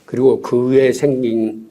그리고 그 후에 생긴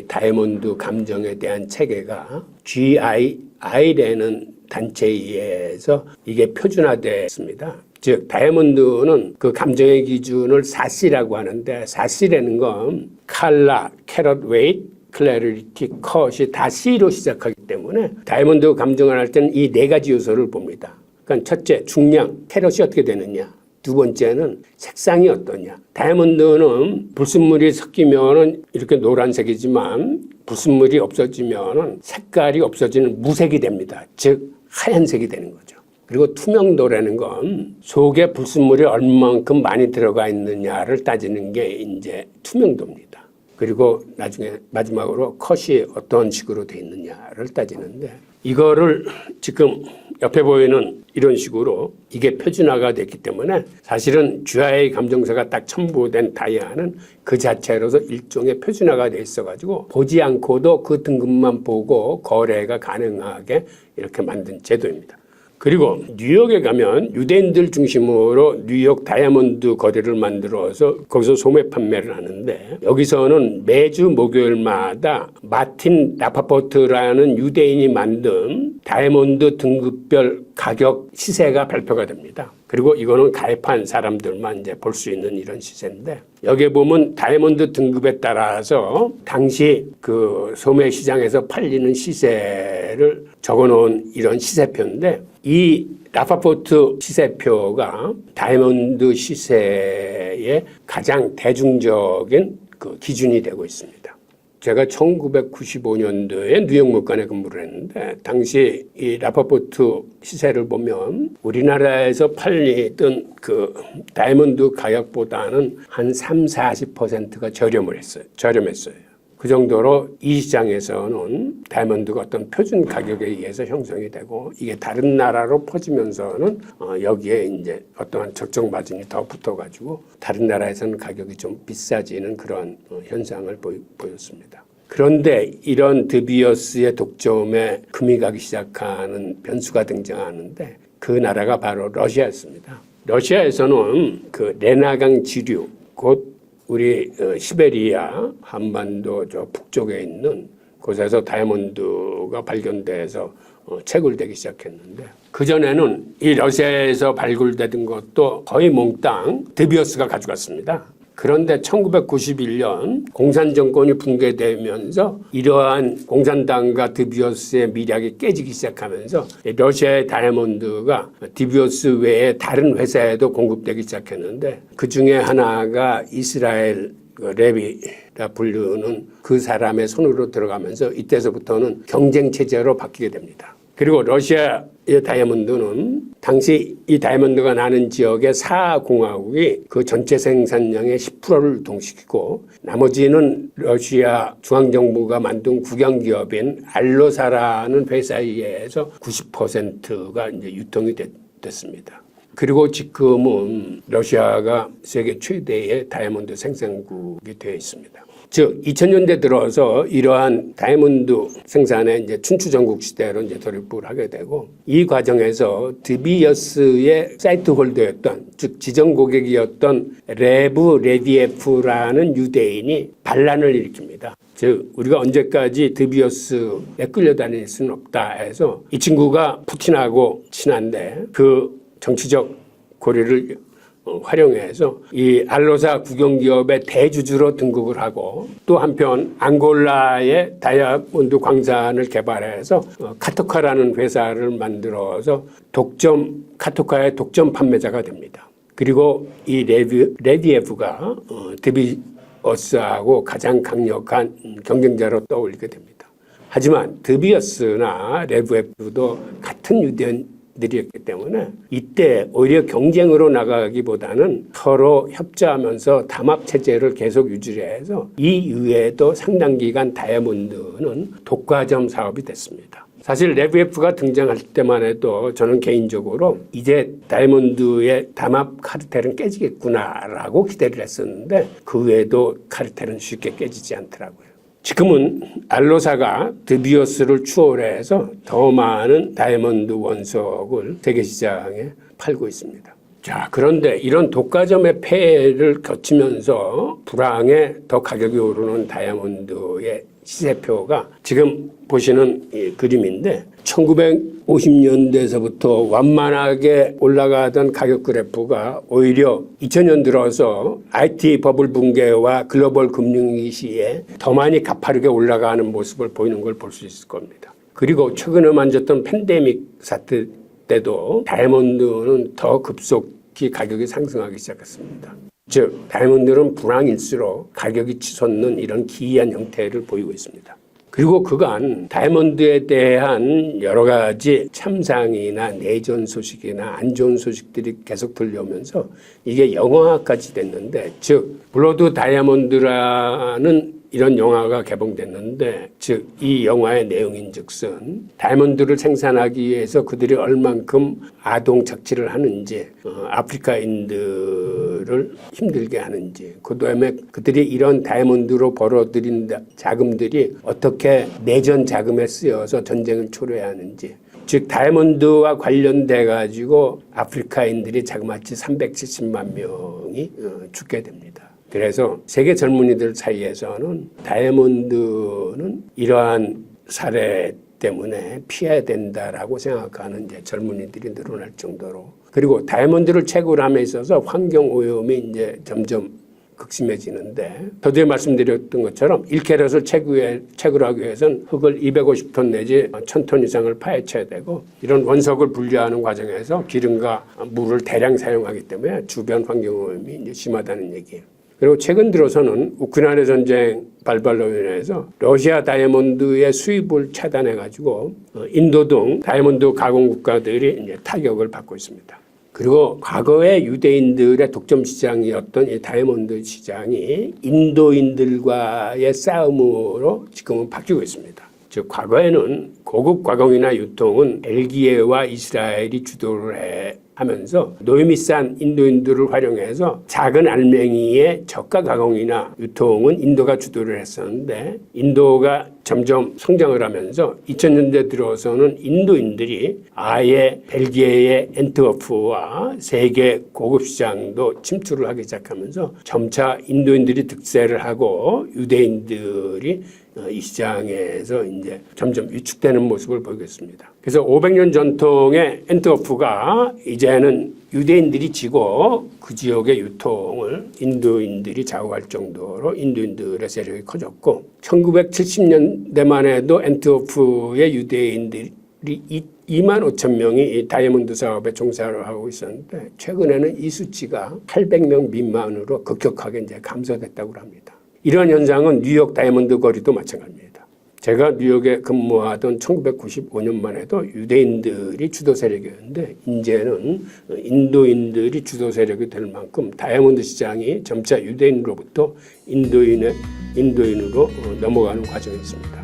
다이아몬드 감정에 대한 체계가 GI라는 단체에 의해서 이게 표준화됐습니다. 즉 다이아몬드는 그 감정의 기준을 4C라고 하는데 4C라는 건 컬러, 캐럿 웨이트, 클래리티, 컷이 다 C로 시작하기 때문에 다이아몬드 감정을 할 때는 이 네 가지 요소를 봅니다. 그러니까 첫째, 중량, 캐럿이 어떻게 되느냐. 두 번째는 색상이 어떠냐. 다이아몬드는 불순물이 섞이면은 이렇게 노란색이지만 불순물이 없어지면은 색깔이 없어지는 무색이 됩니다. 즉 하얀색이 되는 거죠. 그리고 투명도라는 건 속에 불순물이 얼만큼 많이 들어가 있느냐를 따지는 게 이제 투명도입니다. 그리고 나중에 마지막으로 컷이 어떤 식으로 돼 있느냐를 따지는데 이거를 지금 옆에 보이는 이런 식으로 이게 표준화가 됐기 때문에 사실은 GI 감정서가 딱 첨부된 다이아는 그 자체로서 일종의 표준화가 돼 있어가지고 보지 않고도 그 등급만 보고 거래가 가능하게 이렇게 만든 제도입니다. 그리고 뉴욕에 가면 유대인들 중심으로 뉴욕 다이아몬드 거래를 만들어서 거기서 소매 판매를 하는데 여기서는 매주 목요일마다 마틴 라파포트라는 유대인이 만든 다이아몬드 등급별 가격 시세가 발표가 됩니다. 그리고 이거는 가입한 사람들만 이제 볼 수 있는 이런 시세인데 여기에 보면 다이아몬드 등급에 따라서 당시 그 소매 시장에서 팔리는 시세를 적어놓은 이런 시세표인데 이 라파포트 시세표가 다이아몬드 시세의 가장 대중적인 그 기준이 되고 있습니다. 제가 1995년도에 뉴욕 물관에 근무를 했는데 당시 이 라파포트 시세를 보면 우리나라에서 팔리던 그 다이아몬드 가격보다는 한 30-40%가 저렴했어요. 그 정도로 이 시장에서는 다이아몬드가 어떤 표준 가격에 의해서 형성이 되고 이게 다른 나라로 퍼지면서는 여기에 이제 어떠한 적정 마진이 더 붙어가지고 다른 나라에서는 가격이 좀 비싸지는 그런 현상을 보였습니다. 그런데 이런 드비어스의 독점에 금이 가기 시작하는 변수가 등장하는데 그 나라가 바로 러시아였습니다. 러시아에서는 그 레나강 지류, 곧 우리 시베리아 한반도 저 북쪽에 있는 곳에서 다이아몬드가 발견돼서 채굴되기 시작했는데 그전에는 이 러시아에서 발굴되던 것도 거의 몽땅 드비어스가 가져갔습니다. 그런데 1991년 공산정권이 붕괴되면서 이러한 공산당과 드비어스의 밀약이 깨지기 시작하면서 러시아의 다이아몬드가 드비어스 외에 다른 회사에도 공급되기 시작했는데 그중에 하나가 이스라엘 레비라 부르는 그 사람의 손으로 들어가면서 이때서부터는 경쟁체제로 바뀌게 됩니다. 그리고 러시아의 다이아몬드는 당시 이 다이아몬드가 나는 지역의 사공화국이 그 전체 생산량의 10%를 유통시키고 나머지는 러시아 중앙정부가 만든 국영기업인 알로사라는 회사에 의해서 90%가 이제 유통이 됐습니다. 그리고 지금은 러시아가 세계 최대의 다이아몬드 생산국이 되어 있습니다. 즉 2000년대 들어서 이러한 다이아몬드 생산의 이제 춘추전국 시대로 이제 돌입을 하게 되고 이 과정에서 드비어스의 사이트 홀더였던 즉 지정 고객이었던 레브 레디에프라는 유대인이 반란을 일으킵니다. 즉 우리가 언제까지 드비어스에 끌려다닐 수는 없다 해서 이 친구가 푸틴하고 친한데 그 정치적 고리를 활용해서 이 알로사 국영기업의 대주주로 등극을 하고 또 한편 앙골라의 다이아몬드 광산을 개발해서 카토카라는 회사를 만들어서 카토카의 독점 판매자가 됩니다. 그리고 이 레디에프가 드비어스하고 가장 강력한 경쟁자로 떠올리게 됩니다. 하지만 드비어스나 레디에프도 같은 유대인들이었기 때문에 이때 오히려 경쟁으로 나가기보다는 서로 협조하면서 담합체제를 계속 유지해서 이 이후에도 상당 기간 다이아몬드는 독과점 사업이 됐습니다. 사실 레비에프가 등장할 때만 해도 저는 개인적으로 이제 다이아몬드의 담합 카르텔은 깨지겠구나라고 기대를 했었는데 그 외에도 카르텔은 쉽게 깨지지 않더라고요. 지금은 알로사가 드비오스를 추월해서 더 많은 다이아몬드 원석을 세계 시장에 팔고 있습니다. 자, 그런데 이런 독과점의 폐해를 거치면서 불황에 더 가격이 오르는 다이아몬드의 시세표가 지금 보시는 이 그림인데 1950년대에서부터 완만하게 올라가던 가격 그래프가 오히려 2000년 들어서 IT 버블 붕괴와 글로벌 금융위기 시에 더 많이 가파르게 올라가는 모습을 보이는 걸 볼 수 있을 겁니다. 그리고 최근에 만졌던 팬데믹 사태 때도 다이아몬드는 더 급속히 가격이 상승하기 시작했습니다. 즉 다이아몬드는 불황일수록 가격이 치솟는 이런 기이한 형태를 보이고 있습니다. 그리고 그간 다이아몬드에 대한 여러 가지 참상이나 내전 소식이나 안 좋은 소식들이 계속 들려오면서 이게 영화화까지 됐는데, 즉 블러드 다이아몬드라는 이런 영화가 개봉됐는데, 즉 이 영화의 내용인즉슨 다이아몬드를 생산하기 위해서 그들이 얼만큼 아동 착취를 하는지, 아프리카인들을 힘들게 하는지, 그다음에 그들이 이런 다이아몬드로 벌어들인 자금들이 어떻게 내전 자금에 쓰여서 전쟁을 초래하는지, 즉 다이아몬드와 관련돼 가지고 아프리카인들이 자그마치 370만 명이 죽게 됩니다. 그래서 세계 젊은이들 사이에서는 다이아몬드는 이러한 사례 때문에 피해야 된다라고 생각하는 이제 젊은이들이 늘어날 정도로, 그리고 다이아몬드를 채굴함에 있어서 환경 오염이 이제 점점 극심해지는데, 저도 말씀드렸던 것처럼 1캐럿을 채굴하기 위해서는 흙을 250톤 내지 1000톤 이상을 파헤쳐야 되고, 이런 원석을 분리하는 과정에서 기름과 물을 대량 사용하기 때문에 주변 환경 오염이 이제 심하다는 얘기예요. 그리고 최근 들어서는 우크라이나 전쟁 발발로 인해서 러시아 다이아몬드의 수입을 차단해가지고 인도 등 다이아몬드 가공 국가들이 이제 타격을 받고 있습니다. 그리고 과거에 유대인들의 독점 시장이었던 이 다이아몬드 시장이 인도인들과의 싸움으로 지금은 바뀌고 있습니다. 즉 과거에는 고급 가공이나 유통은 벨기에와 이스라엘이 주도를 하면서 노임이 싼 인도인들을 활용해서 작은 알맹이의 저가 가공이나 유통은 인도가 주도를 했었는데, 인도가 점점 성장을 하면서 2000년대 들어서는 인도인들이 아예 벨기에의 엔트워프와 세계 고급 시장도 침투를 하기 시작하면서 점차 인도인들이 득세를 하고 유대인들이 이 시장에서 이제 점점 위축되는 모습을 보이겠습니다. 그래서 500년 전통의 엔트워프가 이제는 유대인들이 지고 그 지역의 유통을 인도인들이 좌우할 정도로 인도인들의 세력이 커졌고, 1970년대만 해도 엔트워프의 유대인들이 2만 5천 명이 이 다이아몬드 사업에 종사를 하고 있었는데, 최근에는 이 수치가 800명 미만으로 급격하게 이제 감소됐다고 합니다. 이런 현상은 뉴욕 다이아몬드 거리도 마찬가지입니다. 제가 뉴욕에 근무하던 1995년만 해도 유대인들이 주도 세력이었는데, 이제는 인도인들이 주도 세력이 될 만큼 다이아몬드 시장이 점차 유대인으로부터 인도인으로 넘어가는 과정이 있습니다.